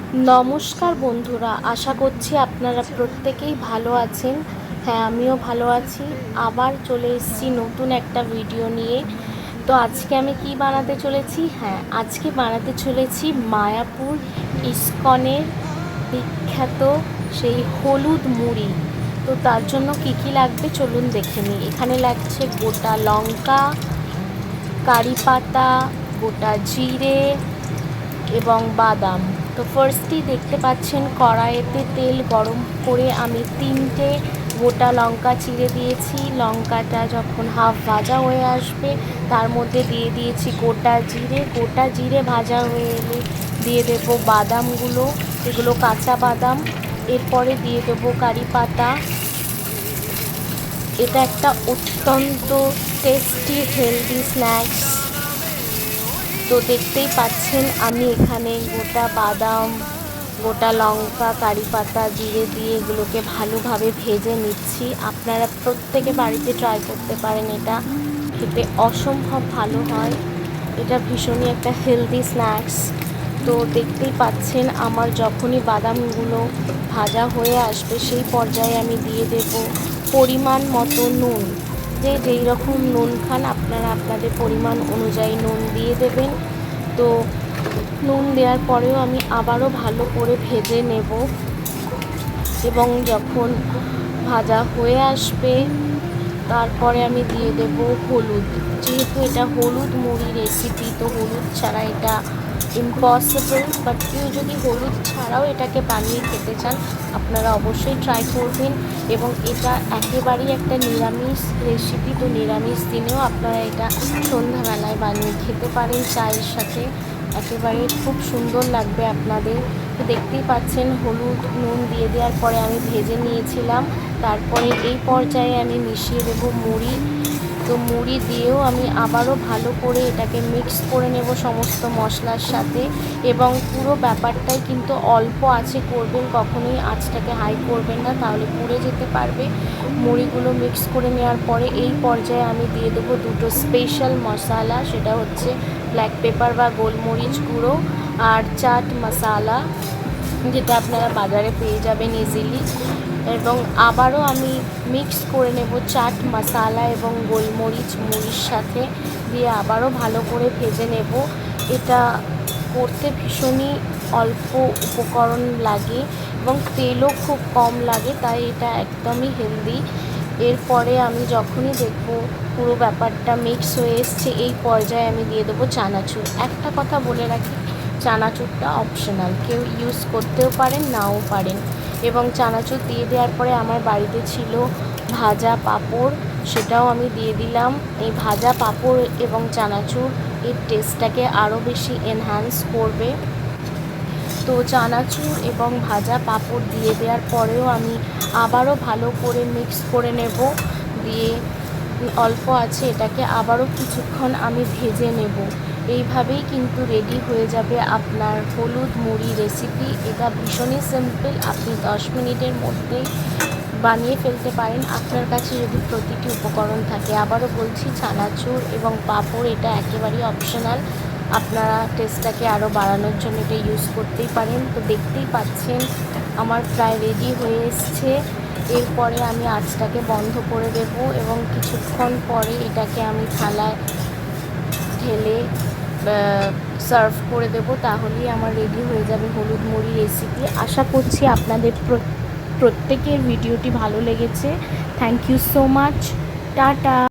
নমস্কার বন্ধুরা, আশা করছি আপনারা প্রত্যেকেই ভালো আছেন। হ্যাঁ, আমিও ভালো আছি। আবার চলে এসেছি নতুন একটা ভিডিও নিয়ে। তো আজকে আমি কি বানাতে চলেছি? হ্যাঁ, আজকে বানাতে চলেছি মায়াপুর ইস্কনের বিখ্যাত সেই হলুদ মুড়ি। তো তার জন্য কি কি লাগবে চলুন দেখে নিই। এখানে লাগছে গোটা লঙ্কা, কারি পাতা, গোটা জিরে এবং বাদাম। তো ফার্স্টেই দেখতে পাচ্ছেন কড়াইতে তেল গরম করে আমি 3টে গোটা লঙ্কা চিড়ে দিয়েছি। লঙ্কাটা যখন হাফ ভাজা হয়ে আসবে তার মধ্যে দিয়ে দিয়েছি গোটা জিরে ভাজা হয়ে এলে দিয়ে দেবো বাদামগুলো, এগুলো কাঁচা বাদাম। এরপরে দিয়ে দেবো কারি পাতা। এটা একটা অত্যন্ত টেস্টি হেলদি স্ন্যাক্স। তো দেখতেই পাচ্ছেন আমি এখানে গোটা বাদাম, গোটা লঙ্কা, কারি পাতা, জিরে দিয়ে এগুলোকে ভালোভাবে ভেজে নিচ্ছি। আপনারা প্রত্যেকে বাড়িতে ট্রাই করতে পারেন, এটা খেতে অসম্ভব ভালো হয়। এটা ভীষণই একটা হেলদি স্ন্যাক্স। তো দেখতেই পাচ্ছেন আমার যখনই বাদামগুলো ভাজা হয়ে আসবে সেই পর্যায়ে আমি দিয়ে দেব পরিমাণ মতো নুন। যেই রকম নুন খান আপনারা আপনাদের পরিমাণ অনুযায়ী নুন দিয়ে দেবেন। তো নুন দেওয়ার পরেও আমি আবারও ভালো করে ভেজে নেব এবং যখন ভাজা হয়ে আসবে তারপরে আমি দিয়ে দেব হলুদ। যেহেতু এটা হলুদ মুড়ি রেসিপি, তো হলুদ ছাড়া এটা ইম্পসিবল। বাট কেউ যদি হলুদ ছাড়াও এটাকে বানিয়ে খেতে চান আপনারা অবশ্যই ট্রাই করবেন। এবং এটা একেবারেই একটা নিরামিষ রেসিপি। তো নিরামিষ দিনেও আপনারা এটা সন্ধ্যাবেলায় বানিয়ে খেতে পারেন চায়ের সাথে, একেবারে খুব সুন্দর লাগবে আপনাদের। তো দেখতেই পাচ্ছেন হলুদ নুন দিয়ে দেওয়ার পরে আমি ভেজে নিয়েছিলাম। তারপরে এই পর্যায়ে আমি মিশিয়ে দেবো মুড়ি। তো মুড়ি দিয়েও আমি আবারও ভালো করে এটাকে মিক্স করে নেব সমস্ত মশলার সাথে। এবং পুরো ব্যাপারটাই কিন্তু অল্প আঁচে করবেন, কখনোই আঁচটাকে হাই করবেন না, তাহলে পুড়ে যেতে পারবে। মুড়িগুলো মিক্স করে নেওয়ার পরে এই পর্যায়ে আমি দিয়ে দেবো 2টো স্পেশাল মশলা, সেটা হচ্ছে ব্ল্যাক পেপার বা গোলমরিচ গুঁড়ো আর চাট মশলা, যেটা আপনারা বাজারে পেয়ে যাবেন ইজিলি। এবং আবারও আমি মিক্স করে নেব চাট মশলা এবং গোলমরিচ মুড়ির সাথে দিয়ে আবারও ভালো করে ভেজে নেব। এটা করতে ভীষণই অল্প উপকরণ লাগে এবং তেলও খুব কম লাগে, তাই এটা একদমই হেলদি। এরপরে আমি যখনই দেখব পুরো ব্যাপারটা মিক্স হয়ে এসছে এই পর্যায়ে আমি দিয়ে দেবো চানাচুর। একটা কথা বলে রাখি, চানাচুরটা অপশনাল, কেউ ইউজ করতেও পারেন নাও পারেন। এবং চানাচুর দিয়ে দেওয়ার পরে আমার বাড়িতে ছিল ভাজা পাঁপড়, সেটাও আমি দিয়ে দিলাম। এই ভাজা পাঁপড় এবং চানাচুর এর টেস্টটাকে আরও বেশি এনহ্যান্স করবে। তো চানাচুর এবং ভাজা পাঁপড় দিয়ে দেওয়ার পরেও আমি আবারও ভালো করে মিক্স করে নেব। দিয়ে অল্প আছে এটাকে আবারও কিছুক্ষণ আমি ভেজে নেব। এইভাবেই কিন্তু রেডি হয়ে যাবে আপনার হলুদ মুড়ি রেসিপি। এটা ভীষণই সিম্পল, আপনি 10 মিনিটের মধ্যেই বানিয়ে ফেলতে পারেন আপনার কাছে যদি প্রতিটি উপকরণ থাকে। আবারও বলছি, চানাচুর এবং পাঁপড় এটা একেবারেই অপশনাল, আপনারা টেস্টটাকে আরও বাড়ানোর জন্য এটা ইউজ করতেই পারেন। তো দেখতেই পাচ্ছেন আমার প্রায় রেডি হয়ে এসছে। এরপরে আমি আঁচটাকে বন্ধ করে দেব এবং কিছুক্ষণ পরে এটাকে আমি থালায় ঢেলে সার্ভ করে দেব, তাহলেই আমার রেডি হয়ে যাবে হলুদ মুড়ি রেসিপি। আশা করছি আপনাদের প্রত্যেকের ভিডিওটি ভালো লেগেছে। Thank you so much. Tata.